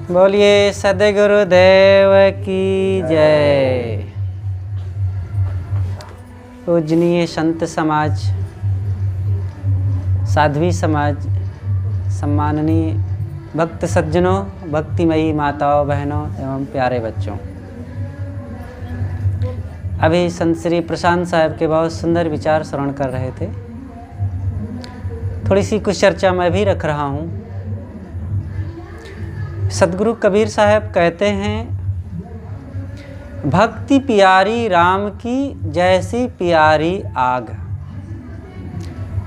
बोलिए सद्गुरुदेव की जय। पूजनीय संत समाज, साध्वी समाज, सम्माननीय भक्त सज्जनों, भक्तिमयी माताओं, बहनों एवं प्यारे बच्चों, अभी संत श्री प्रशांत साहब के बहुत सुंदर विचार श्रवण कर रहे थे। थोड़ी सी कुछ चर्चा मैं भी रख रहा हूँ। सदगुरु कबीर साहब कहते हैं, भक्ति प्यारी राम की जैसी प्यारी आग,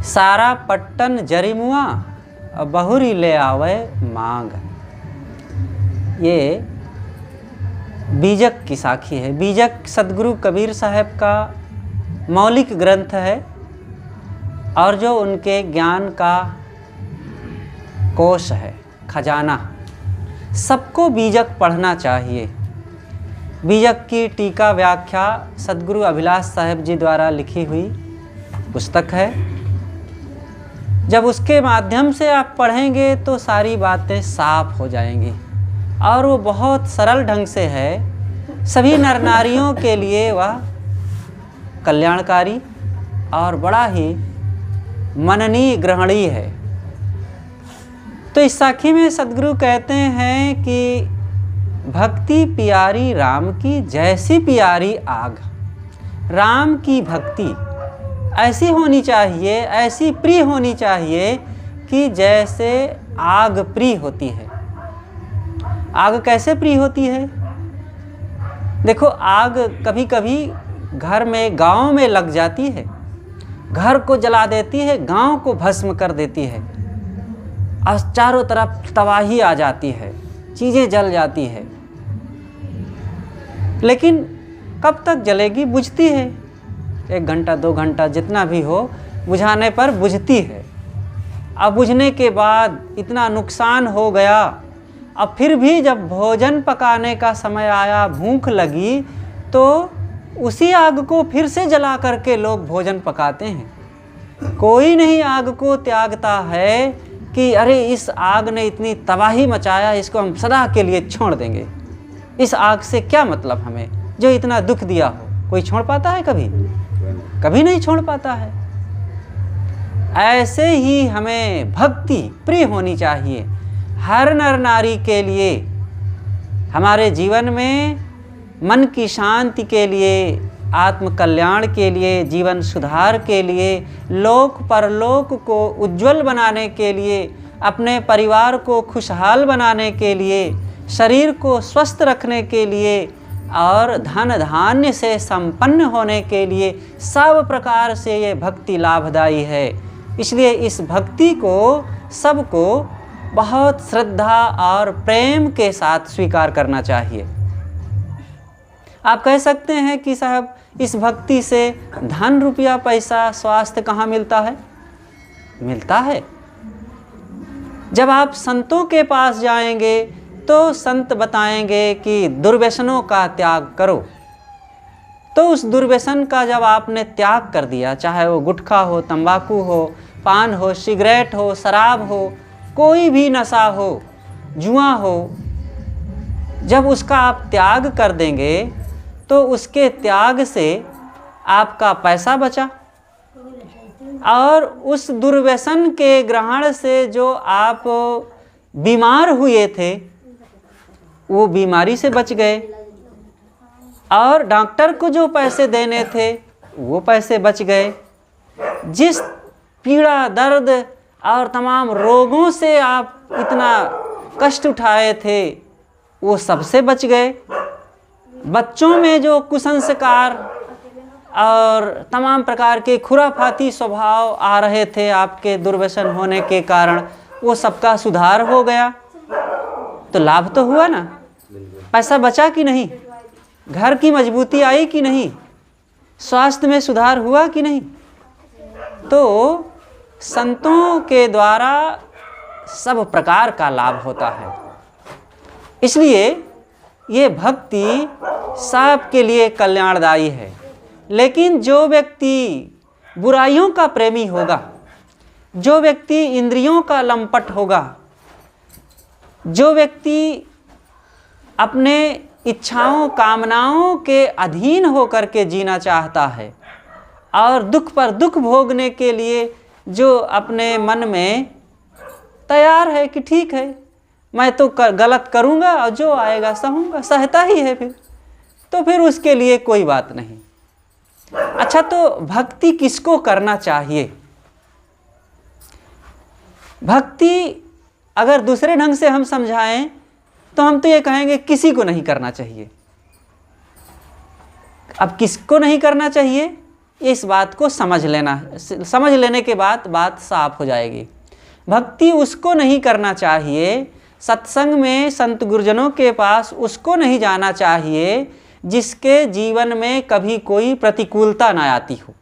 सारा पट्टन जरिमुआ बहुरी ले आवे मांग। ये बीजक की साखी है। बीजक सदगुरु कबीर साहब का मौलिक ग्रंथ है और जो उनके ज्ञान का कोश है, खजाना। सबको बीजक पढ़ना चाहिए। बीजक की टीका व्याख्या सदगुरु अभिलाष साहब जी द्वारा लिखी हुई पुस्तक है। जब उसके माध्यम से आप पढ़ेंगे तो सारी बातें साफ हो जाएंगी और वो बहुत सरल ढंग से है। सभी नर नारियों के लिए वह कल्याणकारी और बड़ा ही मननीय ग्रहणीय है। तो इस साखी में सदगुरु कहते हैं कि भक्ति प्यारी राम की जैसी प्यारी आग। राम की भक्ति ऐसी होनी चाहिए, ऐसी प्रिय होनी चाहिए कि जैसे आग प्रिय होती है। आग कैसे प्रिय होती है? देखो, आग कभी कभी घर में, गांव में लग जाती है, घर को जला देती है, गांव को भस्म कर देती है और चारों तरफ तबाही आ जाती है, चीज़ें जल जाती है। लेकिन कब तक जलेगी? बुझती है। 1 घंटा 2 घंटा जितना भी हो, बुझाने पर बुझती है। अब बुझने के बाद इतना नुकसान हो गया, अब फिर भी जब भोजन पकाने का समय आया, भूख लगी, तो उसी आग को फिर से जला करके लोग भोजन पकाते हैं। कोई नहीं आग को त्यागता है कि अरे इस आग ने इतनी तबाही मचाया, इसको हम सदा के लिए छोड़ देंगे। इस आग से क्या मतलब हमें, जो इतना दुख दिया हो। कोई छोड़ पाता है? कभी कभी नहीं छोड़ पाता है। ऐसे ही हमें भक्ति प्रिय होनी चाहिए हर नर नारी के लिए। हमारे जीवन में मन की शांति के लिए, आत्म कल्याण के लिए, जीवन सुधार के लिए, लोक परलोक को उज्जवल बनाने के लिए, अपने परिवार को खुशहाल बनाने के लिए, शरीर को स्वस्थ रखने के लिए और धन धान्य से संपन्न होने के लिए, सब प्रकार से ये भक्ति लाभदायी है। इसलिए इस भक्ति को सबको बहुत श्रद्धा और प्रेम के साथ स्वीकार करना चाहिए। आप कह सकते हैं कि साहब, इस भक्ति से धन, रुपया, पैसा, स्वास्थ्य कहाँ मिलता है? मिलता है। जब आप संतों के पास जाएंगे तो संत बताएंगे कि दुर्व्यसनों का त्याग करो। तो उस दुर्व्यसन का जब आपने त्याग कर दिया, चाहे वो गुटखा हो, तंबाकू हो, पान हो, सिगरेट हो, शराब हो, कोई भी नशा हो, जुआ हो, जब उसका आप त्याग कर देंगे तो उसके त्याग से आपका पैसा बचा और उस दुर्व्यसन के ग्रहण से जो आप बीमार हुए थे, वो बीमारी से बच गए और डॉक्टर को जो पैसे देने थे वो पैसे बच गए। जिस पीड़ा, दर्द और तमाम रोगों से आप इतना कष्ट उठाए थे, वो सबसे बच गए। बच्चों में जो कुसंस्कार और तमाम प्रकार के खुराफाती स्वभाव आ रहे थे आपके दुर्व्यसन होने के कारण, वो सबका सुधार हो गया। तो लाभ तो हुआ ना? पैसा बचा कि नहीं? घर की मजबूती आई कि नहीं? स्वास्थ्य में सुधार हुआ कि नहीं? तो संतों के द्वारा सब प्रकार का लाभ होता है। इसलिए ये भक्ति सबके लिए कल्याणदायी है। लेकिन जो व्यक्ति बुराइयों का प्रेमी होगा, जो व्यक्ति इंद्रियों का लंपट होगा, जो व्यक्ति अपने इच्छाओं कामनाओं के अधीन होकर के जीना चाहता है और दुख पर दुख भोगने के लिए जो अपने मन में तैयार है कि ठीक है मैं तो गलत करूँगा और जो आएगा सहूँगा, सहता ही है तो फिर उसके लिए कोई बात नहीं। अच्छा, तो भक्ति किसको करना चाहिए? भक्ति अगर दूसरे ढंग से हम समझाएं तो हम तो ये कहेंगे किसी को नहीं करना चाहिए। अब किसको नहीं करना चाहिए, इस बात को समझ लेने के बाद बात साफ हो जाएगी। भक्ति उसको नहीं करना चाहिए, सत्संग में संत गुरुजनों के पास उसको नहीं जाना चाहिए जिसके जीवन में कभी कोई प्रतिकूलता ना आती हो,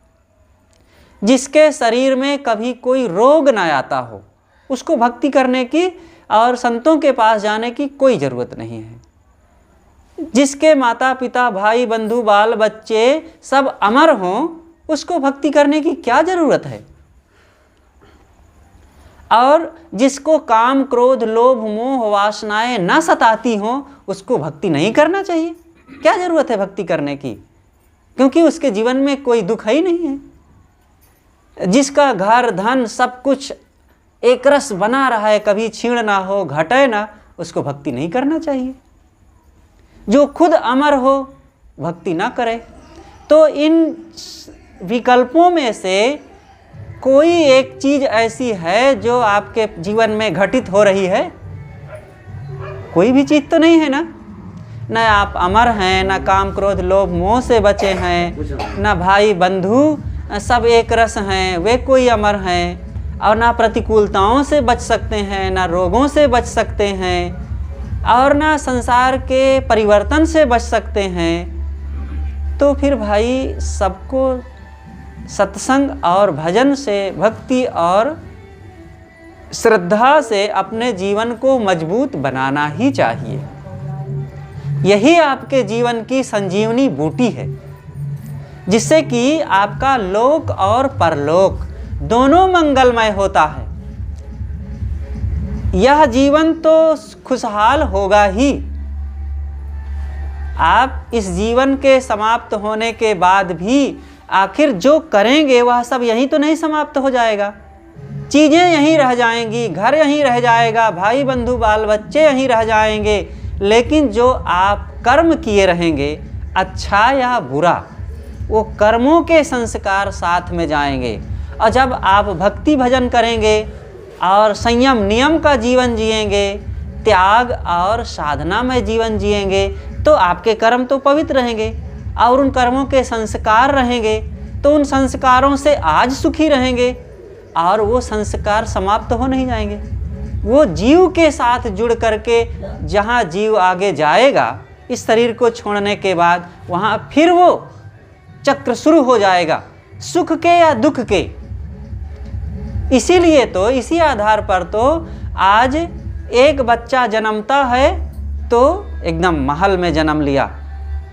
जिसके शरीर में कभी कोई रोग ना आता हो। उसको भक्ति करने की और संतों के पास जाने की कोई ज़रूरत नहीं है। जिसके माता पिता भाई बंधु बाल बच्चे सब अमर हों, उसको भक्ति करने की क्या ज़रूरत है? और जिसको काम क्रोध लोभ मोह वासनाएं न सताती हों, उसको भक्ति नहीं करना चाहिए। क्या ज़रूरत है भक्ति करने की? क्योंकि उसके जीवन में कोई दुख ही नहीं है। जिसका घर धन सब कुछ एक रस बना रहा है, कभी छीण ना हो घटे ना, उसको भक्ति नहीं करना चाहिए। जो खुद अमर हो भक्ति ना करे। तो इन विकल्पों में से कोई एक चीज़ ऐसी है जो आपके जीवन में घटित हो रही है? कोई भी चीज़ तो नहीं है ना। न आप अमर हैं, न काम क्रोध लोभ मोह से बचे हैं, न भाई बंधु सब एक रस हैं, वे कोई अमर हैं, और ना प्रतिकूलताओं से बच सकते हैं, ना रोगों से बच सकते हैं, और ना संसार के परिवर्तन से बच सकते हैं। तो फिर भाई सबको सत्संग और भजन से, भक्ति और श्रद्धा से अपने जीवन को मजबूत बनाना ही चाहिए। यही आपके जीवन की संजीवनी बूटी है, जिससे कि आपका लोक और परलोक दोनों मंगलमय होता है। यह जीवन तो खुशहाल होगा ही। आप इस जीवन के समाप्त होने के बाद भी आखिर जो करेंगे वह सब यहीं तो नहीं समाप्त हो जाएगा। चीज़ें यहीं रह जाएंगी, घर यहीं रह जाएगा, भाई बंधु बाल बच्चे यहीं रह जाएंगे, लेकिन जो आप कर्म किए रहेंगे, अच्छा या बुरा, वो कर्मों के संस्कार साथ में जाएंगे। और जब आप भक्ति भजन करेंगे और संयम नियम का जीवन जिएंगे, त्याग और साधना में जीवन जिएंगे, तो आपके कर्म तो पवित्र रहेंगे और उन कर्मों के संस्कार रहेंगे, तो उन संस्कारों से आज सुखी रहेंगे और वो संस्कार समाप्त हो नहीं जाएंगे। वो जीव के साथ जुड़ करके जहाँ जीव आगे जाएगा, इस शरीर को छोड़ने के बाद वहाँ फिर वो चक्र शुरू हो जाएगा, सुख के या दुख के। इसीलिए तो इसी आधार पर तो आज एक बच्चा जन्मता है तो एकदम महल में जन्म लिया,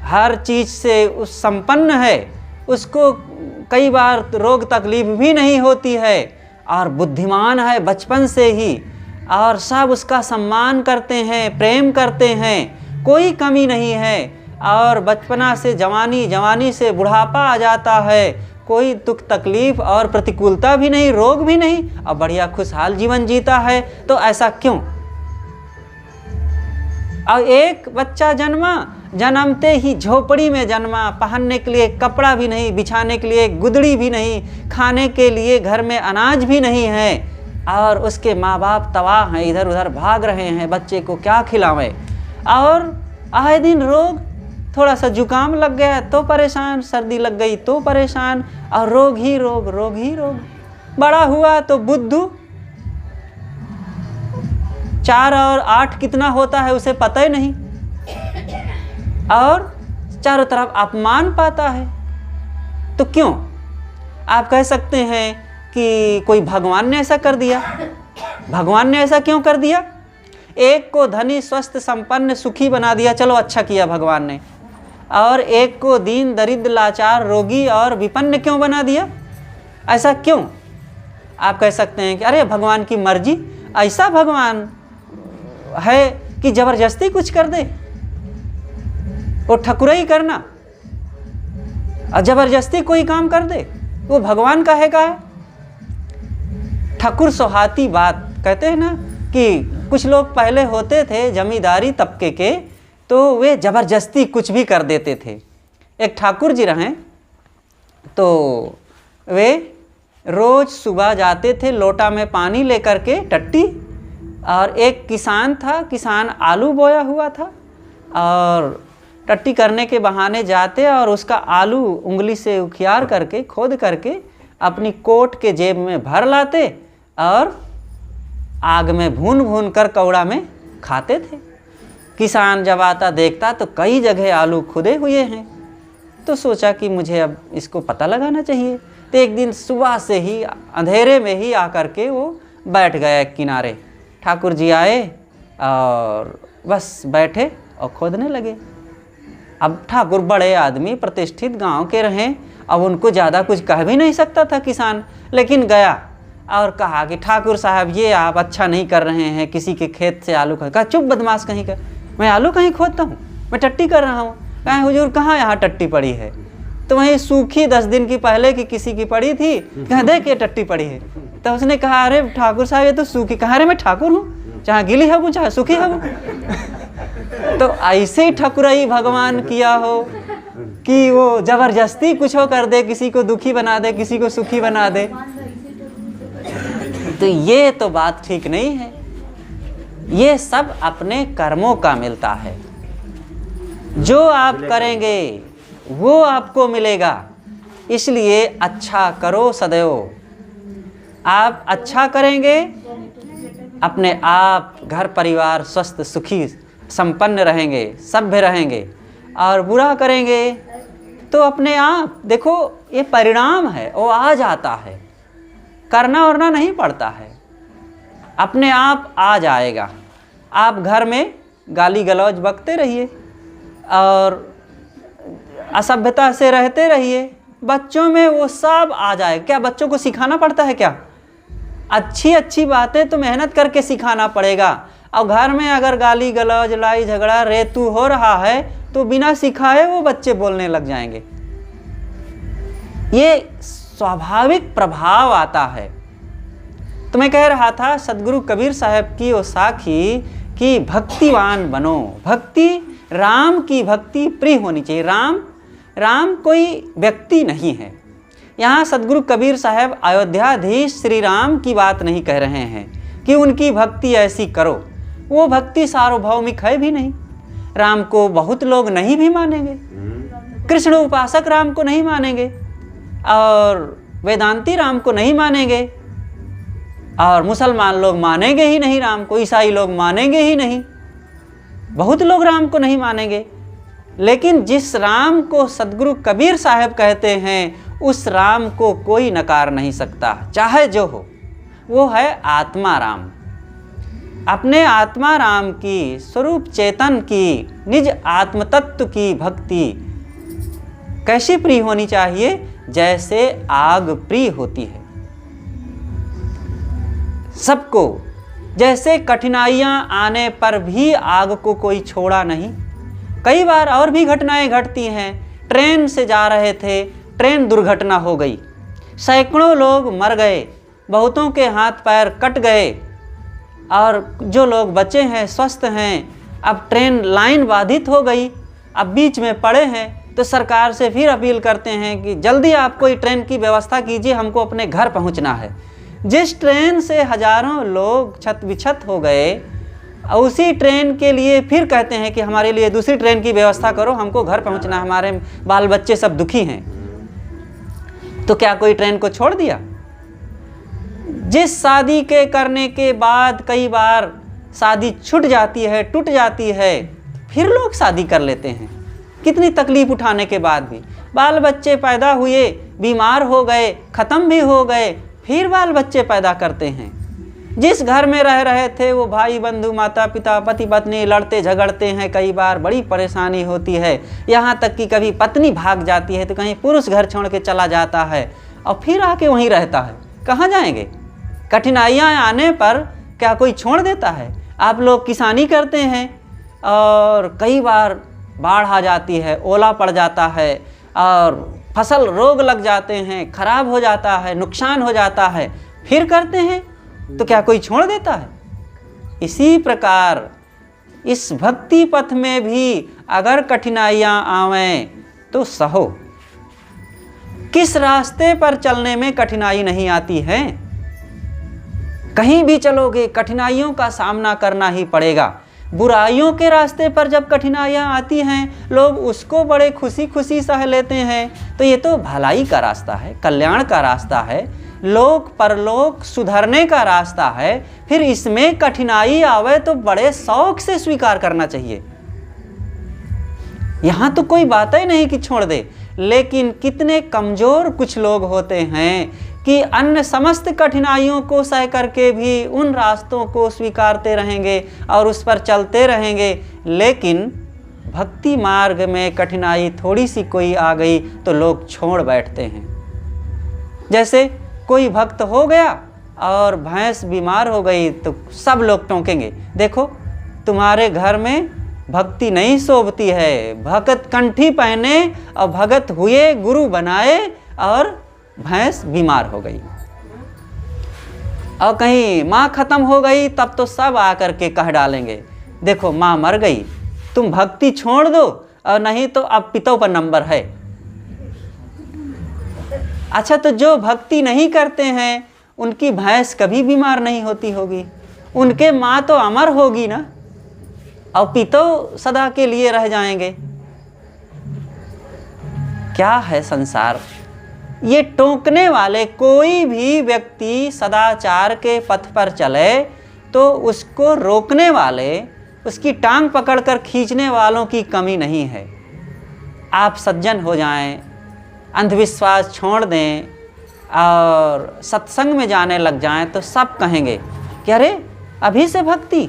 हर चीज़ से उस संपन्न है, उसको कई बार रोग तकलीफ भी नहीं होती है और बुद्धिमान है बचपन से ही, और सब उसका सम्मान करते हैं, प्रेम करते हैं, कोई कमी नहीं है। और बचपना से जवानी, जवानी से बुढ़ापा आ जाता है, कोई दुख तकलीफ और प्रतिकूलता भी नहीं, रोग भी नहीं, और बढ़िया खुशहाल जीवन जीता है। तो ऐसा क्यों? और एक बच्चा जन्मते ही झोपड़ी में जन्मा, पहनने के लिए कपड़ा भी नहीं, बिछाने के लिए गुदड़ी भी नहीं, खाने के लिए घर में अनाज भी नहीं है, और उसके माँ बाप तबाह हैं, इधर उधर भाग रहे हैं, बच्चे को क्या खिलावें। और आए दिन रोग, थोड़ा सा जुकाम लग गया तो परेशान, सर्दी लग गई तो परेशान, और रोग ही रोग, रोग ही रोग। बड़ा हुआ तो बुद्धू, 4 और 8 कितना होता है उसे पता ही नहीं, और चारों तरफ अपमान पाता है। तो क्यों? आप कह सकते हैं कि कोई भगवान ने ऐसा कर दिया। भगवान ने ऐसा क्यों कर दिया? एक को धनी स्वस्थ संपन्न सुखी बना दिया, चलो अच्छा किया भगवान ने, और एक को दीन दरिद्र लाचार रोगी और विपन्न क्यों बना दिया? ऐसा क्यों? आप कह सकते हैं कि अरे भगवान की मर्जी, ऐसा भगवान है कि ज़बरदस्ती कुछ कर दे। वो ठकुराई करना और जबरदस्ती कोई काम कर दे, वो भगवान का है। ठकुर सोहाती बात कहते हैं ना कि कुछ लोग पहले होते थे जमींदारी तबके के, तो वे जबरदस्ती कुछ भी कर देते थे। एक ठाकुर जी रहे, तो वे रोज़ सुबह जाते थे लोटा में पानी लेकर के टट्टी, और एक किसान था, किसान आलू बोया हुआ था, और टट्टी करने के बहाने जाते और उसका आलू उंगली से उखियार करके खोद करके अपनी कोट के जेब में भर लाते और आग में भून भून कर कौड़ा में खाते थे। किसान जब आता देखता तो कई जगह आलू खुदे हुए हैं, तो सोचा कि मुझे अब इसको पता लगाना चाहिए। तो एक दिन सुबह से ही अंधेरे में ही आकर के वो बैठ गया एक किनारे। ठाकुर जी आए और बस बैठे और खोदने लगे। अब ठाकुर बड़े आदमी, प्रतिष्ठित गांव के रहें, अब उनको ज़्यादा कुछ कह भी नहीं सकता था किसान, लेकिन गया और कहा कि ठाकुर साहब ये आप अच्छा नहीं कर रहे हैं, किसी के खेत से आलू कहा। चुप बदमाश कहीं का, मैं आलू कहीं खोदता हूँ, मैं टट्टी कर रहा हूँ। कहा हुजूर कहाँ यहाँ टट्टी पड़ी है? तो वहीं सूखी 10 दिन की पहले की किसी की पड़ी थी, कहा देख ये टट्टी पड़ी है। तो उसने कहा अरे ठाकुर साहब ये तो सूखी। कहा अरे मैं ठाकुर हूँ, चाहे गीली है वो चाहे सूखी है वो। तो ऐसे ही ठकुराई भगवान किया हो कि वो जबरदस्ती कुछ हो कर दे, किसी को दुखी बना दे, किसी को सुखी बना दे। तो ये तो बात ठीक नहीं है। ये सब अपने कर्मों का मिलता है। जो आप करेंगे वो आपको मिलेगा, इसलिए अच्छा करो सदैव। आप अच्छा करेंगे, अपने आप घर परिवार स्वस्थ सुखी संपन्न रहेंगे, सभ्य रहेंगे। और बुरा करेंगे तो अपने आप देखो ये परिणाम है, वो आ जाता है, करना वरना नहीं पड़ता है, अपने आप आ जाएगा। आप घर में गाली गलौज बकते रहिए और असभ्यता से रहते रहिए, बच्चों में वो सब आ जाए। क्या बच्चों को सिखाना पड़ता है क्या? अच्छी अच्छी बातें तो मेहनत करके सिखाना पड़ेगा। और घर में अगर गाली गलौज, लड़ाई झगड़ा, रेतू हो रहा है तो बिना सिखाए वो बच्चे बोलने लग जाएंगे। ये स्वाभाविक प्रभाव आता है। तो मैं कह रहा था सदगुरु कबीर साहब की वो साखी कि भक्तिवान बनो। भक्ति राम की भक्ति प्रिय होनी चाहिए। राम कोई व्यक्ति नहीं है। यहाँ सदगुरु कबीर साहब अयोध्याधीश श्री राम की बात नहीं कह रहे हैं कि उनकी भक्ति ऐसी करो। वो भक्ति सार्वभौमिक है भी नहीं। राम को बहुत लोग नहीं भी मानेंगे, कृष्ण उपासक राम को नहीं मानेंगे, और वेदांती राम को नहीं मानेंगे, और मुसलमान लोग मानेंगे ही नहीं राम को, ईसाई लोग मानेंगे ही नहीं, बहुत लोग राम को नहीं मानेंगे। लेकिन जिस राम को सदगुरु कबीर साहब कहते हैं उस राम को कोई नकार नहीं सकता, चाहे जो हो। वो है आत्मा राम। अपने आत्मा राम की, स्वरूप चेतन की, निज आत्म तत्व की भक्ति कैसी प्रिय होनी चाहिए? जैसे आग प्रिय होती है सबको। जैसे कठिनाइयाँ आने पर भी आग को कोई छोड़ा नहीं। कई बार और भी घटनाएं घटती हैं। ट्रेन से जा रहे थे, ट्रेन दुर्घटना हो गई, सैकड़ों लोग मर गए, बहुतों के हाथ पैर कट गए, और जो लोग बचे हैं स्वस्थ हैं। अब ट्रेन लाइन बाधित हो गई, अब बीच में पड़े हैं, तो सरकार से फिर अपील करते हैं कि जल्दी आप कोई ट्रेन की व्यवस्था कीजिए, हमको अपने घर पहुंचना है। जिस ट्रेन से हजारों लोग छत बिछत हो गए, उसी ट्रेन के लिए फिर कहते हैं कि हमारे लिए दूसरी ट्रेन की व्यवस्था करो, हमको घर पहुंचना, हमारे बाल बच्चे सब दुखी हैं। तो क्या कोई ट्रेन को छोड़ दिया? जिस शादी के करने के बाद कई बार शादी छूट जाती है, टूट जाती है, फिर लोग शादी कर लेते हैं, कितनी तकलीफ उठाने के बाद भी। बाल बच्चे पैदा हुए, बीमार हो गए, ख़त्म भी हो गए, फिर बाल बच्चे पैदा करते हैं। जिस घर में रह रहे थे वो भाई बंधु, माता पिता, पति पत्नी लड़ते झगड़ते हैं, कई बार बड़ी परेशानी होती है। यहाँ तक कि कभी पत्नी भाग जाती है तो कहीं पुरुष घर छोड़ के चला जाता है और फिर आके वहीं रहता है। कहाँ जाएंगे? कठिनाइयाँ आने पर क्या कोई छोड़ देता है? आप लोग किसानी करते हैं और कई बार बाढ़ आ जाती है, ओला पड़ जाता है और फसल रोग लग जाते हैं, खराब हो जाता है, नुकसान हो जाता है, फिर करते हैं तो क्या कोई छोड़ देता है? इसी प्रकार इस भक्ति पथ में भी अगर कठिनाइयाँ आवें तो सहो। किस रास्ते पर चलने में कठिनाई नहीं आती है? कहीं भी चलोगे कठिनाइयों का सामना करना ही पड़ेगा। बुराइयों के रास्ते पर जब कठिनाइयाँ आती हैं, लोग उसको बड़े खुशी खुशी सह लेते हैं, तो ये तो भलाई का रास्ता है, कल्याण का रास्ता है, लोक परलोक सुधरने का रास्ता है। फिर इसमें कठिनाई आवे तो बड़े शौक से स्वीकार करना चाहिए। यहाँ तो कोई बात ही नहीं कि छोड़ दे। लेकिन कितने कमज़ोर कुछ लोग होते हैं कि अन्य समस्त कठिनाइयों को सह करके भी उन रास्तों को स्वीकारते रहेंगे और उस पर चलते रहेंगे, लेकिन भक्ति मार्ग में कठिनाई थोड़ी सी कोई आ गई तो लोग छोड़ बैठते हैं। जैसे कोई भक्त हो गया और भैंस बीमार हो गई तो सब लोग टोकेंगे, देखो तुम्हारे घर में भक्ति नहीं शोभती है, भगत कंठी पहने और भगत हुए, गुरु बनाए और भैंस बीमार हो गई। और कहीं माँ खत्म हो गई तब तो सब आकर के कह डालेंगे, देखो माँ मर गई, तुम भक्ति छोड़ दो और नहीं तो अब पितों पर नंबर है। अच्छा, तो जो भक्ति नहीं करते हैं उनकी भैंस कभी बीमार नहीं होती होगी, उनके माँ तो अमर होगी ना, और पितो सदा के लिए रह जाएंगे। क्या है संसार? ये टोकने वाले, कोई भी व्यक्ति सदाचार के पथ पर चले तो उसको रोकने वाले, उसकी टांग पकड़कर खींचने वालों की कमी नहीं है। आप सज्जन हो जाएं, अंधविश्वास छोड़ दें और सत्संग में जाने लग जाएं तो सब कहेंगे कि अरे अभी से भक्ति,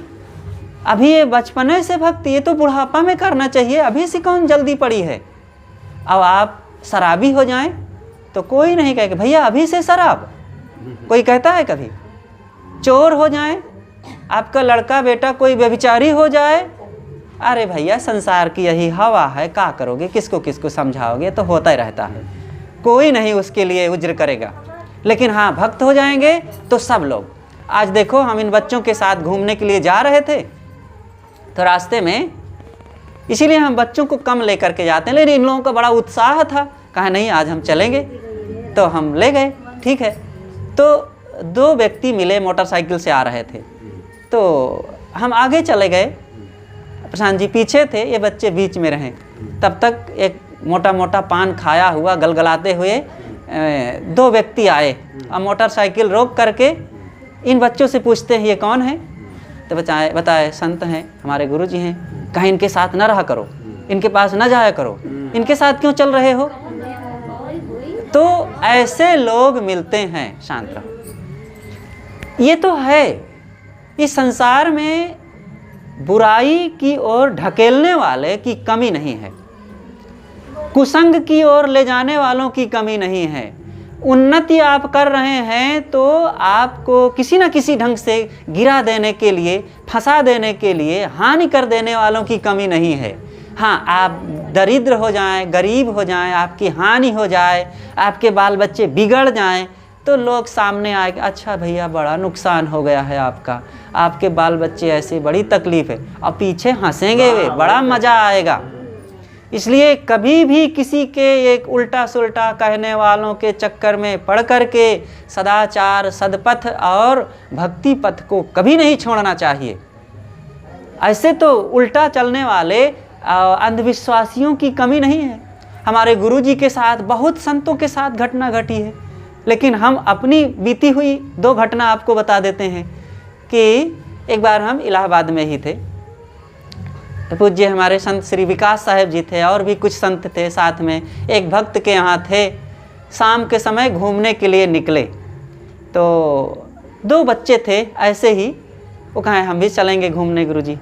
अभी ये बचपने से भक्ति, ये तो बुढ़ापा में करना चाहिए, अभी से कौन जल्दी पड़ी है। अब आप शराबी हो जाएं तो कोई नहीं कहेगा भैया अभी से शराब, कोई कहता है कभी? चोर हो जाएं, आपका लड़का बेटा कोई व्यभिचारी हो जाए, अरे भैया संसार की यही हवा है, क्या करोगे, किसको किसको समझाओगे, तो होता ही रहता है, कोई नहीं उसके लिए उज्र करेगा। लेकिन हाँ, भक्त हो जाएंगे तो सब लोग। आज देखो, हम इन बच्चों के साथ घूमने के लिए जा रहे थे तो रास्ते में, इसीलिए हम बच्चों को कम लेकर के जाते हैं, लेकिन इन लोगों का बड़ा उत्साह था, कहा नहीं आज हम चलेंगे, तो हम ले गए। ठीक है, तो दो व्यक्ति मिले, मोटरसाइकिल से आ रहे थे, तो हम आगे चले गए, प्रशांत जी पीछे थे, ये बच्चे बीच में रहे। तब तक एक मोटा मोटा पान खाया हुआ गलगलाते हुए दो व्यक्ति आए और मोटरसाइकिल रोक करके इन बच्चों से पूछते हैं ये कौन है? तो बताए संत हैं, हमारे गुरु जी हैं। कहीं इनके साथ न रहा करो, इनके पास न जाया करो, इनके साथ क्यों चल रहे हो? तो ऐसे लोग मिलते हैं, शांत रहो। ये तो है, इस संसार में बुराई की ओर ढकेलने वाले की कमी नहीं है, कुसंग की ओर ले जाने वालों की कमी नहीं है। उन्नति आप कर रहे हैं तो आपको किसी न किसी ढंग से गिरा देने के लिए, फंसा देने के लिए, हानि कर देने वालों की कमी नहीं है। हाँ, आप दरिद्र हो जाएं, गरीब हो जाएं, आपकी हानि हो जाए, आपके बाल बच्चे बिगड़ जाएं, तो लोग सामने आए, अच्छा भैया बड़ा नुकसान हो गया है आपका, आपके बाल बच्चे ऐसे, बड़ी तकलीफ़ है, और पीछे हंसेंगे वे, बड़ा मज़ा आएगा। इसलिए कभी भी किसी के एक उल्टा सुल्टा कहने वालों के चक्कर में पड़ कर के सदाचार, सदपथ और भक्ति पथ को कभी नहीं छोड़ना चाहिए। ऐसे तो उल्टा चलने वाले अंधविश्वासियों की कमी नहीं है। हमारे गुरुजी के साथ, बहुत संतों के साथ घटना घटी है, लेकिन हम अपनी बीती हुई दो घटना आपको बता देते हैं कि एक बार हम इलाहाबाद में ही थे, पूज्य हमारे संत श्री विकास साहेब जी थे और भी कुछ संत थे साथ में, एक भक्त के यहाँ थे। शाम के समय घूमने के लिए निकले तो दो बच्चे थे ऐसे ही, वो कहे हम भी चलेंगे घूमने गुरुजी।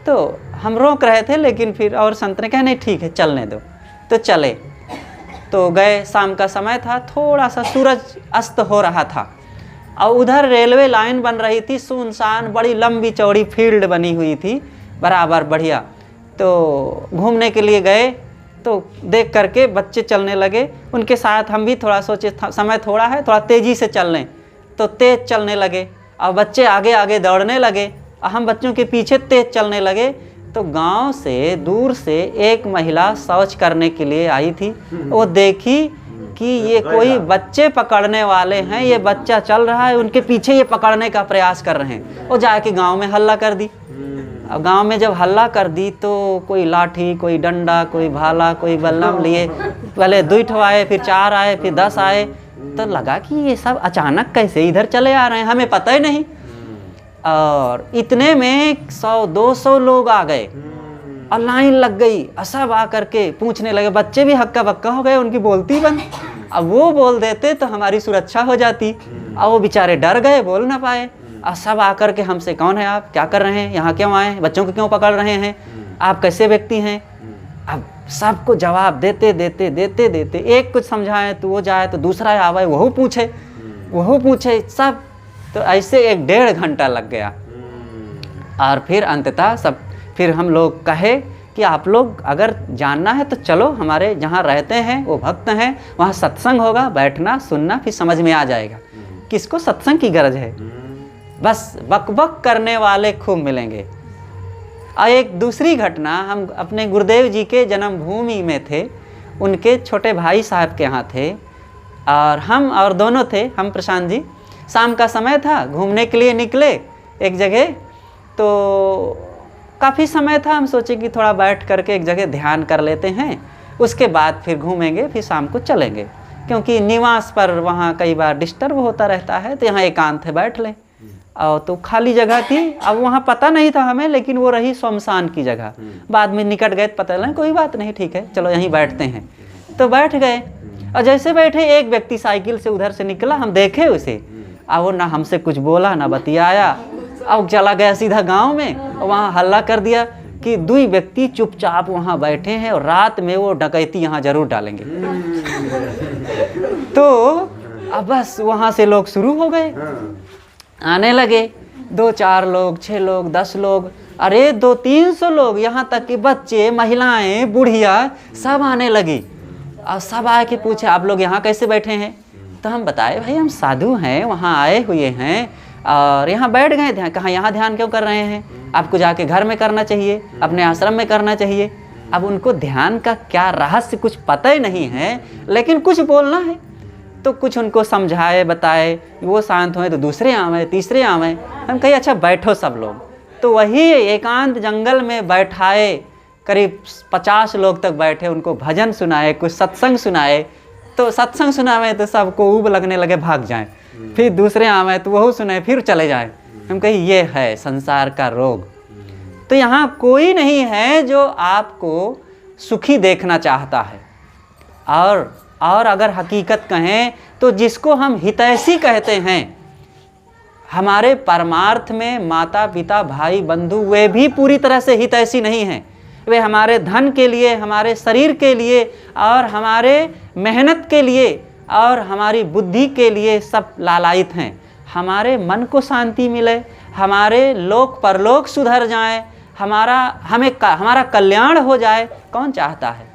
तो हम रोक रहे थे, लेकिन फिर और संत ने कहा नहीं ठीक है चलने दो, तो चले। तो गए, शाम का समय था, थोड़ा सा सूरज अस्त हो रहा था और उधर रेलवे लाइन बन रही थी, सुनसान, बड़ी लंबी चौड़ी फील्ड बनी हुई थी, बराबर बढ़िया। तो घूमने के लिए गए, तो देख करके बच्चे चलने लगे, उनके साथ हम भी थोड़ा सोचे समय थोड़ा है, थोड़ा तेज़ी से चल लें, तो तेज़ चलने लगे और बच्चे आगे आगे दौड़ने लगे और हम बच्चों के पीछे तेज़ चलने लगे। तो गांव से दूर से एक महिला शौच करने के लिए आई थी, वो देखी कि ये कोई बच्चे पकड़ने वाले हैं, ये बच्चा चल रहा है, उनके पीछे ये पकड़ने का प्रयास कर रहे हैं। वो जाके गांव में हल्ला कर दी। अब गांव में जब हल्ला कर दी तो कोई लाठी, कोई डंडा, कोई भाला, कोई बल्लम लिए, पहले 2 ठो आए, फिर 4 आए, फिर 10 आए। तो लगा कि ये सब अचानक कैसे इधर चले आ रहे हैं, हमें पता ही नहीं। और इतने में 100-200 लोग आ गए और लाइन लग गई और सब आकर के पूछने लगे। बच्चे भी हक्का बक्का हो गए, उनकी बोलती बंद। अब वो बोल देते तो हमारी सुरक्षा हो जाती, और वो बेचारे डर गए, बोल ना पाए। और सब आकर के हमसे, कौन है आप, क्या कर रहे हैं, यहाँ क्यों आए, बच्चों को क्यों पकड़ रहे हैं, आप कैसे व्यक्ति हैं। अब सबको जवाब देते देते देते देते एक कुछ समझाएं तो वो जाए, तो दूसरा आवे वह पूछे सब। तो ऐसे 1-1.5 घंटा लग गया। और फिर अंततः सब, फिर हम लोग कहे कि आप लोग अगर जानना है तो चलो, हमारे जहाँ रहते हैं वो भक्त हैं, वहाँ सत्संग होगा, बैठना सुनना, फिर समझ में आ जाएगा। किसको सत्संग की गरज है, बस बक करने वाले खूब मिलेंगे। और एक दूसरी घटना, हम अपने गुरुदेव जी के जन्मभूमि में थे, उनके छोटे भाई साहब के यहाँ थे, और हम और दोनों थे, हम प्रशांत जी। शाम का समय था, घूमने के लिए निकले एक जगह, तो काफ़ी समय था, हम सोचे कि थोड़ा बैठ करके एक जगह ध्यान कर लेते हैं, उसके बाद फिर घूमेंगे, फिर शाम को चलेंगे, क्योंकि निवास पर वहाँ कई बार डिस्टर्ब होता रहता है, तो यहाँ एकांत है, बैठ लें। और तो खाली जगह थी, अब वहाँ पता नहीं था हमें, लेकिन वो रही श्मशान की जगह। बाद में निकट गए, पता लगा कोई बात नहीं, ठीक है चलो यहीं बैठते हैं। तो बैठ गए, और जैसे बैठे एक व्यक्ति साइकिल से उधर से निकला, हम देखे उसे, अब वो ना हमसे कुछ बोला ना बतियाया, अब चला गया सीधा गांव में, और वहाँ हल्ला कर दिया कि 2 व्यक्ति चुपचाप वहाँ बैठे हैं और रात में वो डकैती यहाँ जरूर डालेंगे। तो अब बस वहाँ से लोग शुरू हो गए, आने लगे, 2-4 लोग, 6 लोग, 10 लोग, अरे 200-300 लोग, यहाँ तक कि बच्चे, महिलाएं, बुढ़िया सब आने लगी। और सब आके पूछे आप लोग यहाँ कैसे बैठे हैं। तो हम बताए भाई हम साधु हैं, वहाँ आए हुए हैं और यहाँ बैठ गए ध्यान। कहाँ यहाँ ध्यान क्यों कर रहे हैं, आपको जाके घर में करना चाहिए, अपने आश्रम में करना चाहिए। अब उनको ध्यान का क्या रहस्य कुछ पता ही नहीं है, लेकिन कुछ बोलना है, तो कुछ उनको समझाए बताए, वो शांत हुए तो दूसरे आवे, तीसरे आवे। हम कहे अच्छा बैठो सब लोग। तो वही एकांत जंगल में बैठाए, करीब 50 लोग तक बैठे, उनको भजन सुनाए, कुछ सत्संग सुनाए। तो सत्संग सुनावे तो सबको ऊब लगने लगे, भाग जाएं। फिर दूसरे आवे तो वह सुनाए, फिर चले जाएं। हम कहे ये है संसार का रोग। तो यहाँ कोई नहीं है जो आपको सुखी देखना चाहता है। और अगर हकीकत कहें तो जिसको हम हितैषी कहते हैं, हमारे परमार्थ में माता पिता भाई बंधु वे भी पूरी तरह से हितैषी नहीं हैं। वे हमारे धन के लिए, हमारे शरीर के लिए और हमारे मेहनत के लिए और हमारी बुद्धि के लिए सब लालायित हैं। हमारे मन को शांति मिले, हमारे लोक परलोक सुधर जाए, हमारा कल्याण हो जाए, कौन चाहता है।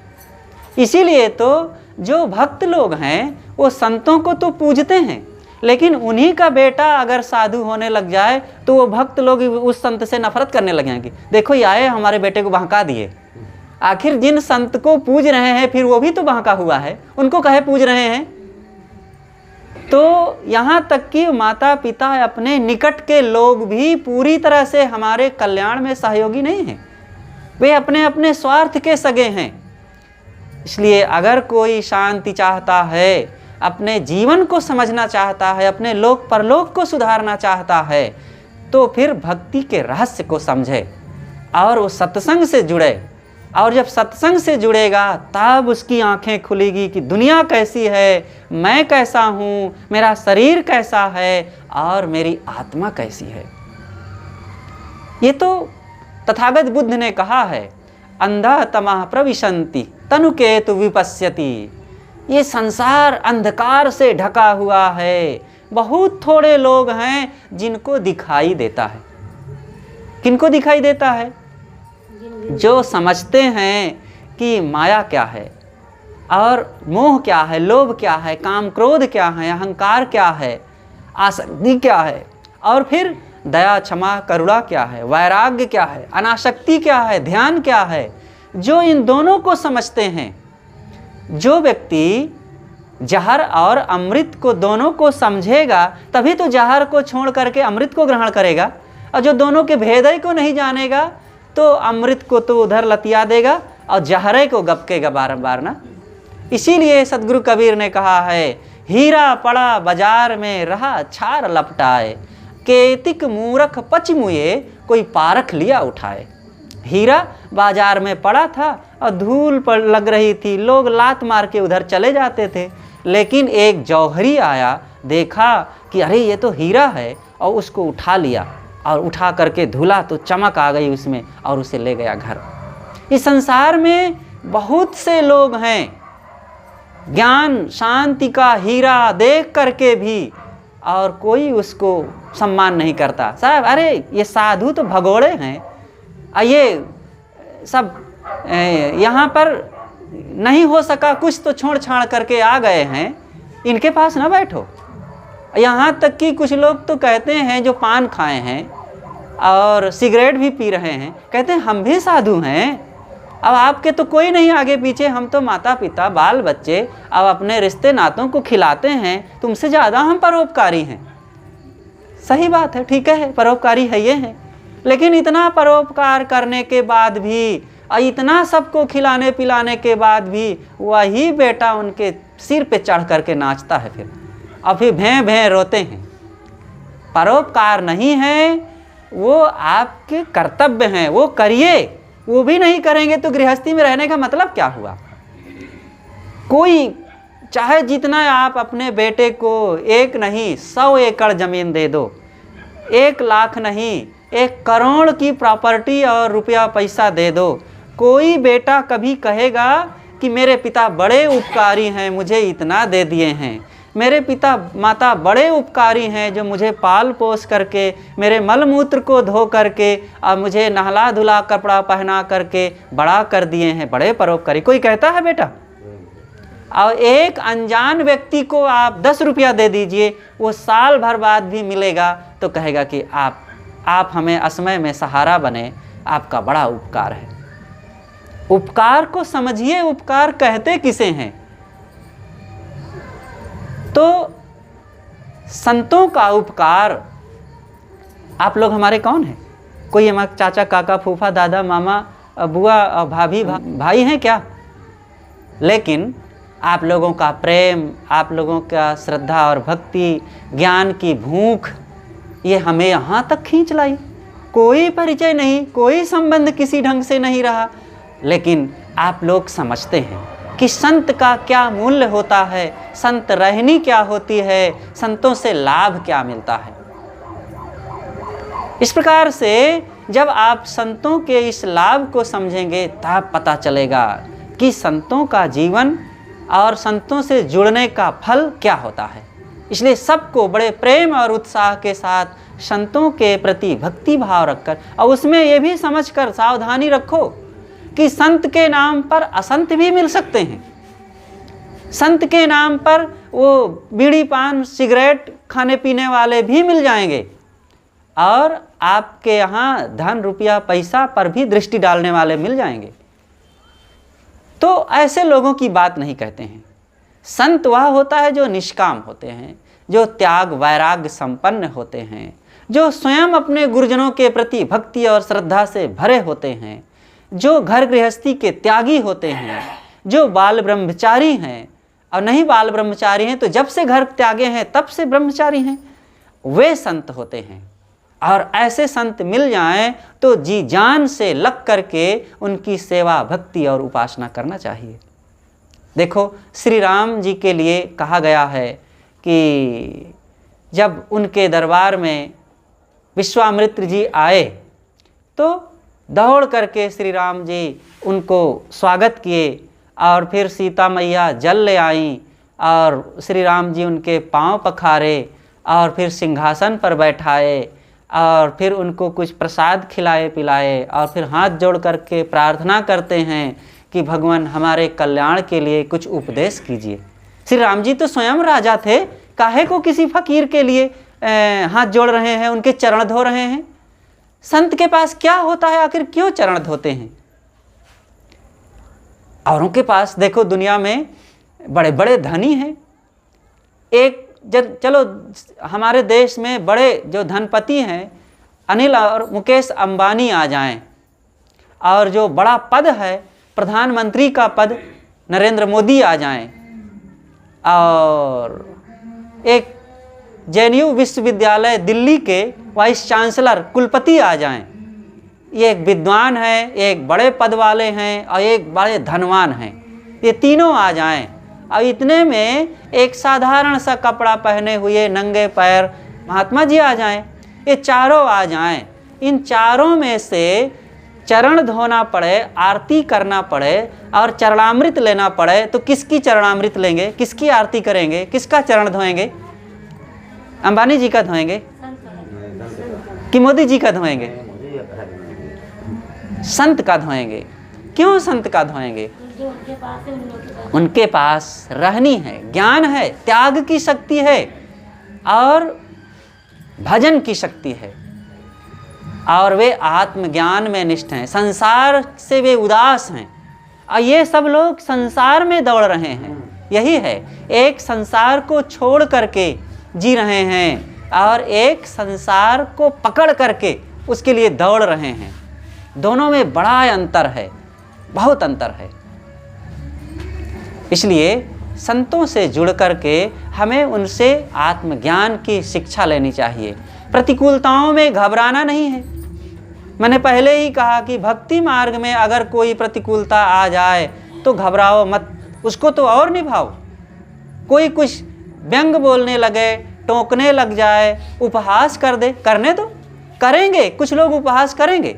इसीलिए तो जो भक्त लोग हैं वो संतों को तो पूजते हैं, लेकिन उन्हीं का बेटा अगर साधु होने लग जाए तो वो भक्त लोग उस संत से नफरत करने लग जाएंगे। देखो ये आए हमारे बेटे को बहका दिए। आखिर जिन संत को पूज रहे हैं फिर वो भी तो बहका हुआ है, उनको कहे पूज रहे हैं। तो यहाँ तक कि माता पिता अपने निकट के लोग भी पूरी तरह से हमारे कल्याण में सहयोगी नहीं हैं, वे अपने अपने स्वार्थ के सगे हैं। इसलिए अगर कोई शांति चाहता है, अपने जीवन को समझना चाहता है, अपने लोक परलोक को सुधारना चाहता है, तो फिर भक्ति के रहस्य को समझे और वो सत्संग से जुड़े। और जब सत्संग से जुड़ेगा तब उसकी आंखें खुलेगी कि दुनिया कैसी है, मैं कैसा हूँ, मेरा शरीर कैसा है और मेरी आत्मा कैसी है। ये तो तथागत बुद्ध ने कहा है, अंधा तमः प्रविशन्ति तनुकेतु विपश्यति। ये संसार अंधकार से ढका हुआ है, बहुत थोड़े लोग हैं जिनको दिखाई देता है। किनको दिखाई देता है? जो समझते हैं कि माया क्या है और मोह क्या है, लोभ क्या है, काम क्रोध क्या है, अहंकार क्या है, आसक्ति क्या है, और फिर दया क्षमा करुणा क्या है, वैराग्य क्या है, अनासक्ति क्या है, ध्यान क्या है, जो इन दोनों को समझते हैं, जो व्यक्ति जहर और अमृत को दोनों को समझेगा तभी तो जहर को छोड़ करके अमृत को ग्रहण करेगा, और जो दोनों के भेद को नहीं जानेगा तो अमृत को तो उधर लतिया देगा और जहरे को गपकेगा बारंबार ना। इसीलिए सदगुरु कबीर ने कहा है, हीरा पड़ा बाजार में रहा छार लपटाए, केतिक मूरख पचमुए कोई पारख लिया उठाए। हीरा बाजार में पड़ा था और धूल पर लग रही थी, लोग लात मार के उधर चले जाते थे, लेकिन एक जौहरी आया, देखा कि अरे ये तो हीरा है, और उसको उठा लिया और उठा करके धुला तो चमक आ गई उसमें और उसे ले गया घर। इस संसार में बहुत से लोग हैं ज्ञान शांति का हीरा देख करके भी और कोई उसको सम्मान नहीं करता। साहब अरे ये साधु तो भगोड़े हैं, ये सब यहाँ पर नहीं हो सका, कुछ तो छोड़ छाड़ करके आ गए हैं, इनके पास ना बैठो। यहाँ तक कि कुछ लोग तो कहते हैं जो पान खाए हैं और सिगरेट भी पी रहे हैं, कहते हैं हम भी साधु हैं, अब आपके तो कोई नहीं आगे पीछे, हम तो माता पिता बाल बच्चे अब अपने रिश्ते नातों को खिलाते हैं, तुमसे ज़्यादा हम परोपकारी हैं। सही बात है, ठीक है, परोपकारी है ये हैं, लेकिन इतना परोपकार करने के बाद भी और इतना सबको खिलाने पिलाने के बाद भी वही बेटा उनके सिर पे चढ़ करके नाचता है फिर, और फिर भें भें रोते हैं। परोपकार नहीं है, वो आपके कर्तव्य हैं, वो करिए। वो भी नहीं करेंगे तो गृहस्थी में रहने का मतलब क्या हुआ। कोई चाहे जितना आप अपने बेटे को 1 नहीं 100 एकड़ ज़मीन दे दो, 1 लाख नहीं 1 करोड़ की प्रॉपर्टी और रुपया पैसा दे दो, कोई बेटा कभी कहेगा कि मेरे पिता बड़े उपकारी हैं, मुझे इतना दे दिए हैं, मेरे पिता माता बड़े उपकारी हैं जो मुझे पाल पोस करके, मेरे मल मूत्र को धो करके और मुझे नहला धुला कपड़ा पहना करके बड़ा कर दिए हैं, बड़े परोपकारी। कोई कहता है बेटा? और एक अनजान व्यक्ति को आप 10 रुपया दे दीजिए, वो साल भर बाद भी मिलेगा तो कहेगा कि आप हमें असमय में सहारा बने, आपका बड़ा उपकार है। उपकार को समझिए, उपकार कहते किसे हैं? तो संतों का उपकार। आप लोग हमारे कौन हैं? कोई हमारे चाचा काका फूफा दादा मामा बुआ भाभी भाई हैं क्या? लेकिन आप लोगों का प्रेम, आप लोगों का श्रद्धा और भक्ति, ज्ञान की भूख, ये हमें यहाँ तक खींच लाई। कोई परिचय नहीं, कोई संबंध किसी ढंग से नहीं रहा, लेकिन आप लोग समझते हैं कि संत का क्या मूल्य होता है, संत रहनी क्या होती है, संतों से लाभ क्या मिलता है। इस प्रकार से जब आप संतों के इस लाभ को समझेंगे तब पता चलेगा कि संतों का जीवन और संतों से जुड़ने का फल क्या होता है। इसलिए सबको बड़े प्रेम और उत्साह के साथ संतों के प्रति भक्ति भाव रखकर, और उसमें ये भी समझकर सावधानी रखो कि संत के नाम पर असंत भी मिल सकते हैं। संत के नाम पर वो बीड़ी पान सिगरेट खाने पीने वाले भी मिल जाएंगे, और आपके यहाँ धन रुपया पैसा पर भी दृष्टि डालने वाले मिल जाएंगे। तो ऐसे लोगों की बात नहीं कहते हैं। संत वह होता है जो निष्काम होते हैं, जो त्याग वैराग्य संपन्न होते हैं, जो स्वयं अपने गुरुजनों के प्रति भक्ति और श्रद्धा से भरे होते हैं, जो घर गृहस्थी के त्यागी होते हैं, जो बाल ब्रह्मचारी हैं, और नहीं बाल ब्रह्मचारी हैं तो जब से घर त्यागे हैं तब से ब्रह्मचारी हैं, वे संत होते हैं। और ऐसे संत मिल जाएं तो जी जान से लग करके उनकी सेवा भक्ति और उपासना करना चाहिए। देखो श्री राम जी के लिए कहा गया है कि जब उनके दरबार में विश्वामित्र जी आए तो दौड़ करके श्री राम जी उनको स्वागत किए, और फिर सीता मैया जल ले आईं और श्री राम जी उनके पांव पखारे और फिर सिंहासन पर बैठाए और फिर उनको कुछ प्रसाद खिलाए पिलाए और फिर हाथ जोड़ करके प्रार्थना करते हैं कि भगवान हमारे कल्याण के लिए कुछ उपदेश कीजिए। श्री राम जी तो स्वयं राजा थे, काहे को किसी फकीर के लिए हाथ जोड़ रहे हैं, उनके चरण धो रहे हैं? संत के पास क्या होता है, आखिर क्यों चरण धोते हैं? औरों के पास देखो दुनिया में बड़े बड़े धनी हैं। चलो हमारे देश में बड़े जो धनपति हैं, अनिल और मुकेश अंबानी आ जाएं, और जो बड़ा पद है प्रधानमंत्री का पद नरेंद्र मोदी आ जाएं, और एक जेएनयू विश्वविद्यालय दिल्ली के वाइस चांसलर कुलपति आ जाएं। ये एक विद्वान है, एक बड़े पद वाले हैं और एक बड़े धनवान हैं। ये तीनों आ जाएं और इतने में एक साधारण सा कपड़ा पहने हुए नंगे पैर महात्मा जी आ जाएं। ये चारों आ जाएं। इन चारों में से चरण धोना पड़े, आरती करना पड़े और चरणामृत लेना पड़े तो किसकी चरणामृत लेंगे, किसकी आरती करेंगे, किसका चरण धोएंगे? अंबानी जी का धोएंगे कि मोदी जी का धोएंगे? संत का धोएंगे। क्यों संत का धोएंगे? उनके पास रहनी है, ज्ञान है, त्याग की शक्ति है और भजन की शक्ति है, और वे आत्मज्ञान में निष्ठ हैं, संसार से वे उदास हैं। और ये सब लोग संसार में दौड़ रहे हैं। यही है, एक संसार को छोड़ करके जी रहे हैं और एक संसार को पकड़ करके उसके लिए दौड़ रहे हैं। दोनों में बड़ा अंतर है, बहुत अंतर है। इसलिए संतों से जुड़ करके हमें उनसे आत्मज्ञान की शिक्षा लेनी चाहिए। प्रतिकूलताओं में घबराना नहीं है। मैंने पहले ही कहा कि भक्ति मार्ग में अगर कोई प्रतिकूलता आ जाए तो घबराओ मत, उसको तो और निभाओ। कोई कुछ व्यंग बोलने लगे, टोकने लग जाए, उपहास कर दे, करने दो, करेंगे, कुछ लोग उपहास करेंगे।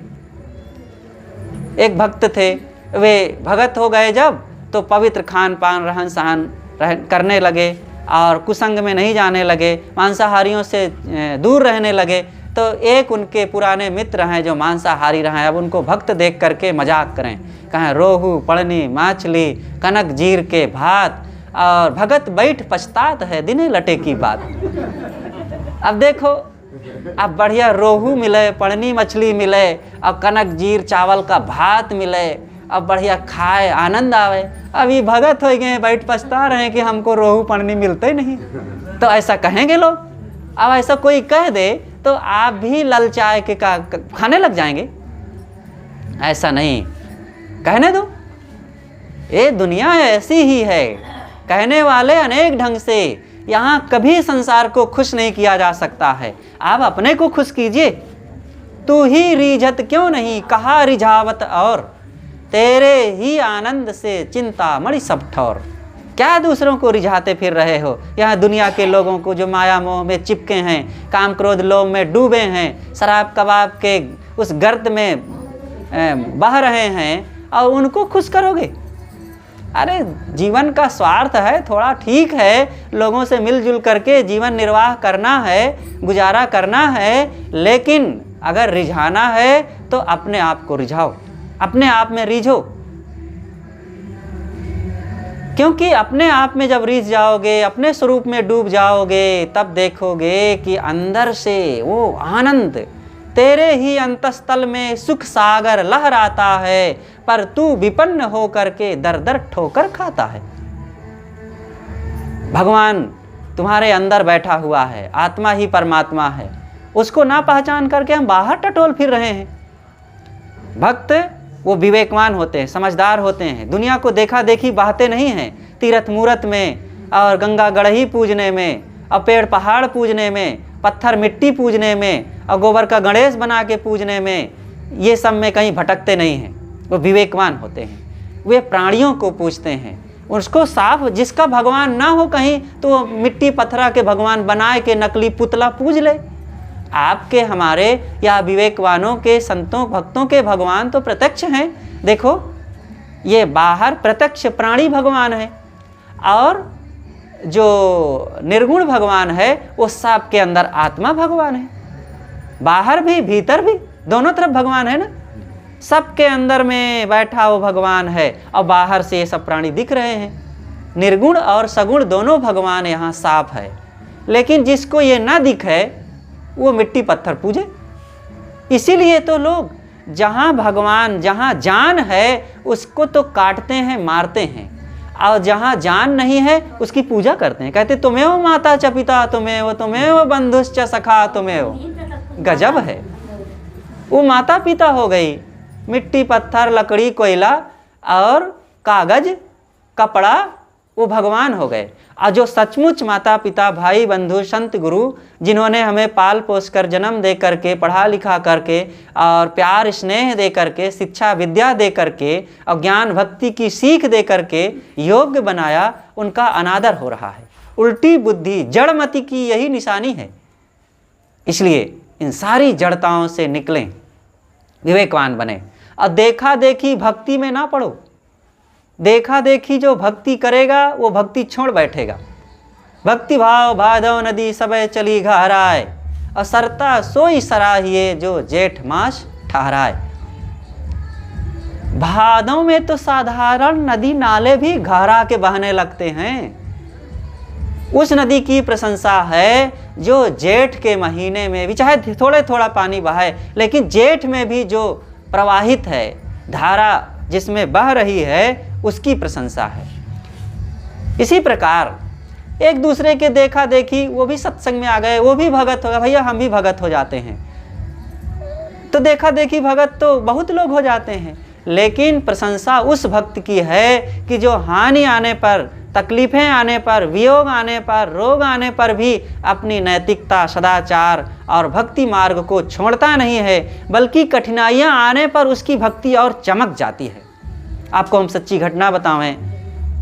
एक भक्त थे, वे भगत हो गए जब, तो पवित्र खान पान रहन सहन करने लगे और कुसंग में नहीं जाने लगे, मांसाहारियों से दूर रहने लगे। तो एक उनके पुराने मित्र हैं जो मांसाहारी रहे, अब उनको भक्त देख करके मजाक करें, कहें रोहू पड़नी मछली कनक जीर के भात, और भगत बैठ पछतात है दिने लटे की बात। अब देखो, अब बढ़िया रोहू मिले, पड़नी मछली मिले और कनक जीर चावल का भात मिले, अब बढ़िया खाए, आनंद आवे। अभी भगत हो गए, बैठ पछता रहे हैं कि हमको रोहू पड़नी मिलते नहीं। तो ऐसा कहेंगे लोग। अब ऐसा कोई कह दे तो आप भी ललचाए के खाने लग जाएंगे। ऐसा नहीं, कहने दो। ये दुनिया ऐसी ही है, कहने वाले अनेक ढंग से। यहाँ कभी संसार को खुश नहीं किया जा सकता है। आप अपने को खुश कीजिए। तू ही रिझत क्यों नहीं, कहा रिझावत और, तेरे ही आनंद से चिंता मणि सब ठौर। क्या दूसरों को रिझाते फिर रहे हो? यहाँ दुनिया के लोगों को जो माया मोह में चिपके हैं, काम क्रोध लोभ में डूबे हैं, शराब कबाब के उस गर्त में बह रहे हैं, और उनको खुश करोगे? अरे जीवन का स्वार्थ है, थोड़ा ठीक है, लोगों से मिलजुल करके जीवन निर्वाह करना है, गुजारा करना है, लेकिन अगर रिझाना है तो अपने आप को रिझाओ, अपने आप में रिझो। क्योंकि अपने आप में जब रिझ जाओगे, अपने स्वरूप में डूब जाओगे, तब देखोगे कि अंदर से वो आनंद, तेरे ही अंतस्थल में सुख सागर लहराता है, पर तू विपन्न हो करके दर दर ठोकर खाता है। भगवान तुम्हारे अंदर बैठा हुआ है, आत्मा ही परमात्मा है, उसको ना पहचान करके हम बाहर टटोल फिर रहे हैं। भक्त वो विवेकवान होते हैं, समझदार होते हैं, दुनिया को देखा देखी बहते नहीं हैं। तीर्थ मूर्त में और गंगा गढ़ही पूजने में और पेड़ पहाड़ पूजने में, पत्थर मिट्टी पूजने में और गोबर का गणेश बना के पूजने में, ये सब में कहीं भटकते नहीं हैं। वो विवेकवान होते हैं। वे प्राणियों को पूजते हैं, उसको साफ, जिसका भगवान ना हो कहीं तो मिट्टी पत्थरा के भगवान बनाए के नकली पुतला पूज ले। आपके हमारे या विवेकवानों के संतों भक्तों के भगवान तो प्रत्यक्ष हैं। देखो, ये बाहर प्रत्यक्ष प्राणी भगवान है, और जो निर्गुण भगवान है वो सब के अंदर आत्मा भगवान है। बाहर भी भीतर भी दोनों तरफ भगवान है ना। सबके अंदर में बैठा वो भगवान है और बाहर से ये सब प्राणी दिख रहे हैं। निर्गुण और सगुण दोनों भगवान यहाँ साफ है। लेकिन जिसको ये ना दिखे वो मिट्टी पत्थर पूजे। इसीलिए तो लोग जहाँ भगवान, जहाँ जान है उसको तो काटते हैं, मारते हैं, और जहाँ जान नहीं है उसकी पूजा करते हैं। कहते तुम्हें माता च पिता तुम्हें बंधुश्च सखा तुम्हें। गजब है। वो माता पिता हो गई, मिट्टी पत्थर लकड़ी कोयला और कागज कपड़ा वो भगवान हो गए। और जो सचमुच माता पिता भाई बंधु संत गुरु जिन्होंने हमें पाल पोस कर जन्म दे करके पढ़ा लिखा करके और प्यार स्नेह दे करके शिक्षा विद्या दे करके और ज्ञान भक्ति की सीख दे करके योग्य बनाया, उनका अनादर हो रहा है। उल्टी बुद्धि जड़मति की यही निशानी है। इसलिए इन सारी जड़ताओं से निकलें, विवेकवान बने और देखा देखी भक्ति में ना पड़ो। देखा देखी जो भक्ति करेगा वो भक्ति छोड़ बैठेगा। भक्ति भाव भादव नदी सबे चली घहराए और सरता सोई सराहिए जो जेठ मास ठहराए। भादव में तो साधारण नदी नाले भी घहरा के बहने लगते हैं। उस नदी की प्रशंसा है जो जेठ के महीने में भी चाहे थोड़े थोड़ा पानी बहाए, लेकिन जेठ में भी जो प्रवाहित है धारा जिसमें बह रही है उसकी प्रशंसा है। इसी प्रकार एक दूसरे के देखा देखी वो भी सत्संग में आ गए, वो भी भगत हो गए। भैया हम भी भगत हो जाते हैं, तो देखा देखी भगत तो बहुत लोग हो जाते हैं, लेकिन प्रशंसा उस भक्त की है कि जो हानि आने पर, तकलीफें आने पर, वियोग आने पर, रोग आने पर भी अपनी नैतिकता, सदाचार और भक्ति मार्ग को छोड़ता नहीं है, बल्कि कठिनाइयाँ आने पर उसकी भक्ति और चमक जाती है। आपको हम सच्ची घटना बतावें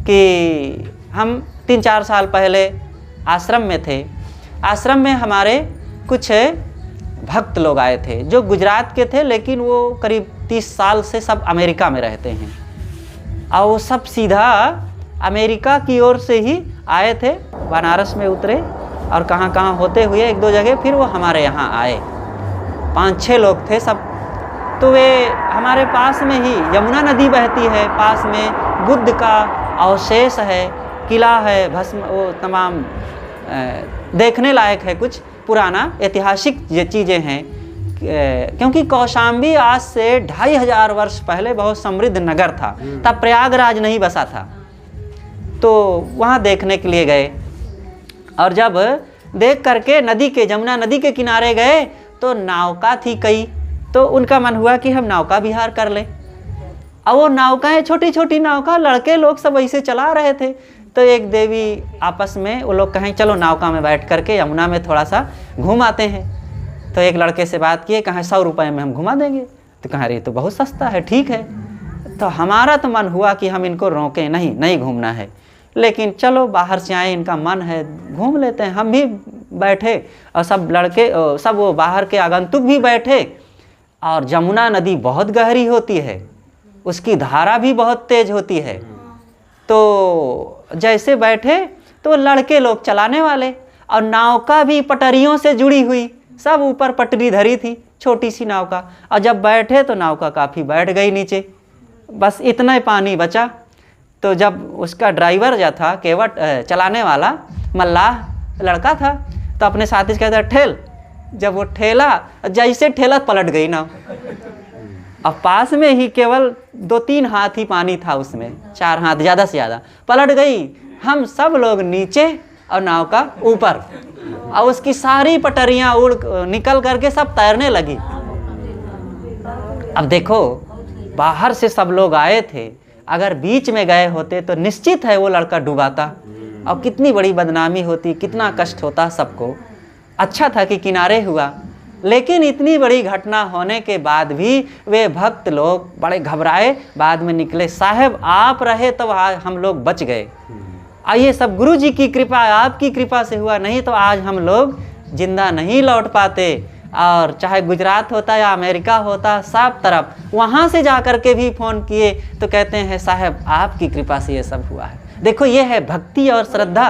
कि हम 3-4 साल पहले आश्रम में थे। आश्रम में हमारे कुछ भक्त लोग आए थे जो गुजरात के थे, लेकिन वो करीब 30 साल से सब अमेरिका में रहते हैं। और वो सब सीधा अमेरिका की ओर से ही आए थे, बनारस में उतरे और कहाँ कहाँ होते हुए 1-2 जगह फिर वो हमारे यहाँ आए। 5-6 लोग थे सब। तो वे हमारे पास में ही यमुना नदी बहती है, पास में बुद्ध का अवशेष है, किला है, भस्म, वो तमाम देखने लायक है। कुछ पुराना ऐतिहासिक ये चीज़ें हैं, क्योंकि कौशाम्बी आज से 2500 वर्ष पहले बहुत समृद्ध नगर था। तब प्रयागराज नहीं बसा था, तो वहाँ देखने के लिए गए। और जब देख करके नदी के, जमुना नदी के किनारे गए तो नौका थी कई, तो उनका मन हुआ कि हम नौका विहार कर लें। और वो नौकाएँ छोटी छोटी नौका, लड़के लोग सब ऐसे चला रहे थे। तो एक देवी आपस में वो लोग कहें चलो नौका में बैठ करके यमुना में थोड़ा सा घूम आते हैं। तो एक लड़के से बात किए, कहें 100 रुपये में हम घुमा देंगे। तो कहें अरे तो बहुत सस्ता है, ठीक है। तो हमारा तो मन हुआ कि हम इनको रोकें, नहीं घूमना है, लेकिन चलो बाहर से आए, इनका मन है घूम लेते हैं। हम भी बैठे और सब लड़के, सब वो बाहर के आगंतुक भी बैठे। और जमुना नदी बहुत गहरी होती है, उसकी धारा भी बहुत तेज होती है। तो जैसे बैठे तो लड़के लोग चलाने वाले, और नौका भी पटरियों से जुड़ी हुई, सब ऊपर पटरी धरी थी, छोटी सी नौका। और जब बैठे तो नौका काफ़ी बैठ गई नीचे, बस इतना ही पानी बचा। तो जब उसका ड्राइवर जो था, केवट चलाने वाला मल्लाह लड़का था, तो अपने साथी से कहता ठेल। जब वो ठेला, जैसे ठेला पलट गई नाव। अब पास में ही केवल 2-3 हाथ ही पानी था उसमें, 4 हाथ ज़्यादा से ज़्यादा, पलट गई। हम सब लोग नीचे और नाव का ऊपर, और उसकी सारी पटरियाँ उड़ निकल करके सब तैरने लगी। अब देखो बाहर से सब लोग आए थे, अगर बीच में गए होते तो निश्चित है वो लड़का डूबाता, और कितनी बड़ी बदनामी होती, कितना कष्ट होता सबको। अच्छा था कि किनारे हुआ, लेकिन इतनी बड़ी घटना होने के बाद भी वे भक्त लोग बड़े घबराए। बाद में निकले, साहब आप रहे तो आज हम लोग बच गए। ये सब गुरु जी की कृपा, आपकी कृपा से हुआ, नहीं तो आज हम लोग जिंदा नहीं लौट पाते। और चाहे गुजरात होता या अमेरिका होता, सब तरफ वहाँ से जा कर के भी फ़ोन किए तो कहते हैं साहब आपकी कृपा से ये सब हुआ है। देखो ये है भक्ति और श्रद्धा।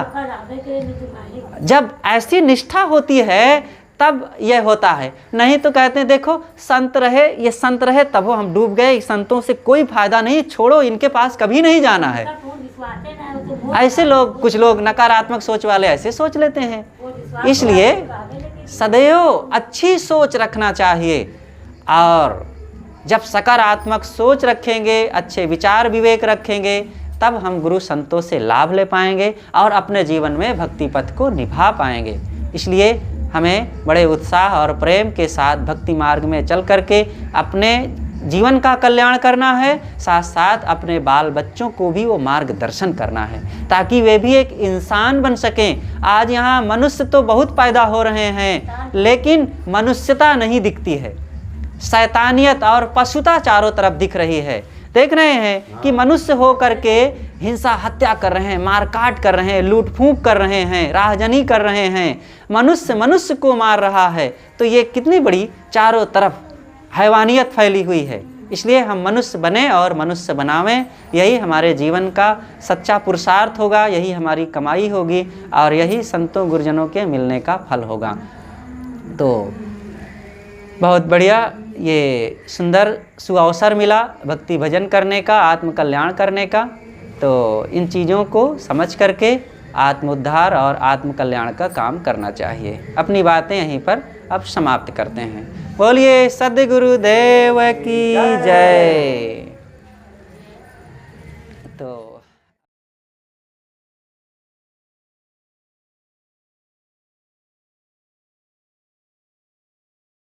जब ऐसी निष्ठा होती है तब यह होता है। नहीं तो कहते हैं देखो संत रहे, ये संत रहे तब वो हम डूब गए, संतों से कोई फायदा नहीं, छोड़ो इनके पास कभी नहीं जाना है। ऐसे लोग, कुछ लोग नकारात्मक सोच वाले ऐसे सोच लेते हैं। इसलिए सदैव अच्छी सोच रखना चाहिए, और जब सकारात्मक सोच रखेंगे, अच्छे विचार विवेक रखेंगे, तब हम गुरु संतों से लाभ ले पाएंगे और अपने जीवन में भक्ति पथ को निभा पाएंगे। इसलिए हमें बड़े उत्साह और प्रेम के साथ भक्ति मार्ग में चल करके अपने जीवन का कल्याण करना है, साथ साथ अपने बाल बच्चों को भी वो मार्गदर्शन करना है, ताकि वे भी एक इंसान बन सकें। आज यहाँ मनुष्य तो बहुत पैदा हो रहे हैं, लेकिन मनुष्यता नहीं दिखती है, शैतानियत और पशुता चारों तरफ दिख रही है। देख रहे हैं कि मनुष्य हो करके हिंसा हत्या कर रहे हैं, मारकाट कर रहे हैं, लूट फूंक कर रहे हैं, राहजनी कर रहे हैं, मनुष्य मनुष्य को मार रहा है। तो ये कितनी बड़ी चारों तरफ हैवानियत फैली हुई है। इसलिए हम मनुष्य बने और मनुष्य बनावें, यही हमारे जीवन का सच्चा पुरुषार्थ होगा, यही हमारी कमाई होगी और यही संतों गुरुजनों के मिलने का फल होगा। तो बहुत बढ़िया, ये सुंदर सुअवसर मिला भक्ति भजन करने का, आत्म कल्याण करने का। तो इन चीज़ों को समझ करके आत्मोद्धार और आत्म कल्याण का काम करना चाहिए। अपनी बातें यहीं पर अब समाप्त करते हैं। बोलिए सद्गुरुदेव की जय।